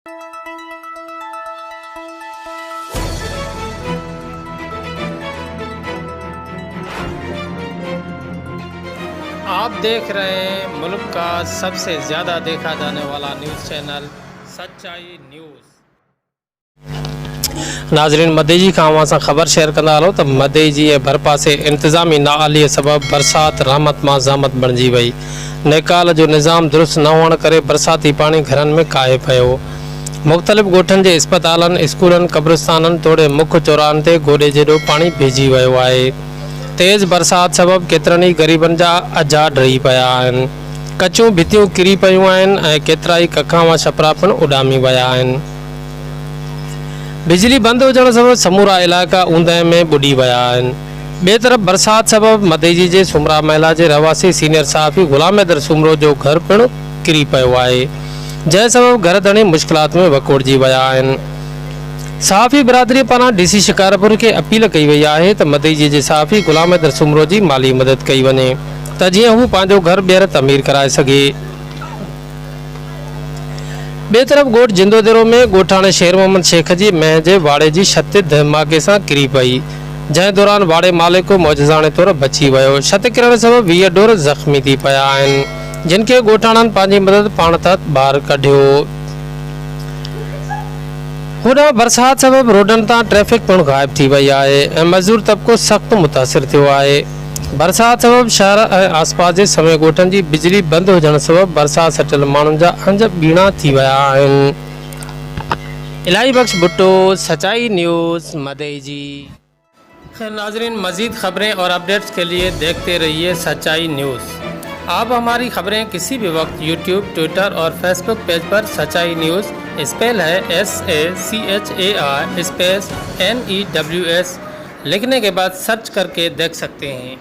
आप देख रहे हैं मुल्क का सबसे ज़्यादा देखा जाने वाला न्यूज़ चैनल सच्चाई न्यूज़। नाज़रीन, मदई जी खां असां ख़बर शेयर कंदा हलो त मदई जी भर पासे इंतज़ामी नाअहलीअ सबब बरसात रहमत मां ज़हमत बणिजी वई। नेकाल जो निज़ाम दुरुस्त न हुअण करे बरसाती पाणी घरनि में काहे पियो। मुख़्तलिफ़ ॻोठनि जे इस्पतालनि, स्कूलनि, क़ब्रिस्ताननि तोड़े मुख्य चौराहनि ते गोॾे जेॾो पाणी भीजी वियो आहे। तेज़ बरसात सबब केतिरनि ई ग़रीबनि जा अजा ढही पिया आहिनि। कचूं भितियूं किरी पियूं आहिनि ऐं केतिरा ई कखां छपरा पिणु उॾामी विया आहिनि। बिजली बंदि हुजण सबब समूरा इलाइक़ा ऊंदहि में ॿुॾी विया आहिनि। ॿिए तरफ़ बरसात सबब मदई जे सुमरा महिला जे रहवासी सीनियर सहाफ़ी ग़ुलाम हैदर सुमरो जो घर पिणु किरी पियो आहे, जंहिं सबब घर धणी मुश्किलात में वकोड़जी विया आहिनि। सहाफ़ी बिरादरी पारां डीसी शिकारपुर के अपील कई वई आहे त मदई जे सहाफ़ी ग़ुलाम हैदर सुमरो जी माली मदद कई वञे त जीअं हू पंहिंजो घर ॿीहर तमीर कराए सघे। ॿिए तरफ़ ॻोठ जिंदोदेरो में ॻोठाणे शेर मोहम्मद शेख जी महल जे वाड़े जी छत धमाके सां किरी पई, जंहिं दौरान वाड़े मालिक मौजज़ाणे तौरु बची वियो। छत किरण सबब 20 ढोर ज़ख़्मी थी पिया आहिनि, जिन खे ॻोठाणनि पंहिंजी मदद पाण तां ॿाहिरि कढियो। होॾां बरसात सबब रोडनि तां ट्रैफिक पिणु ग़ाइब थी वई आहे ऐं मज़दूर तबिको सख़्तु मुतासिर थियो आहे। बरसात सबब शहर ऐं आसपास जे समय ॻोठनि जी बिजली बंदि हुजण सबब बरसात सटियल माण्हुनि जा अंज ॿीणा थी विया आहिनि। इलाही बख्श भुट्टो, सच्चाई न्यूज़, मदई जी। नाज़रीन, मज़ीद खबरें और अपडेट्स के लिए देखते रहिए सच्चाई न्यूज़। आप हमारी खबरें किसी भी वक्त यूट्यूब, ट्विटर और फेसबुक पेज पर सच्चाई न्यूज़ स्पेल है SACHAI स्पेस NEWS लिखने के बाद सर्च करके देख सकते हैं।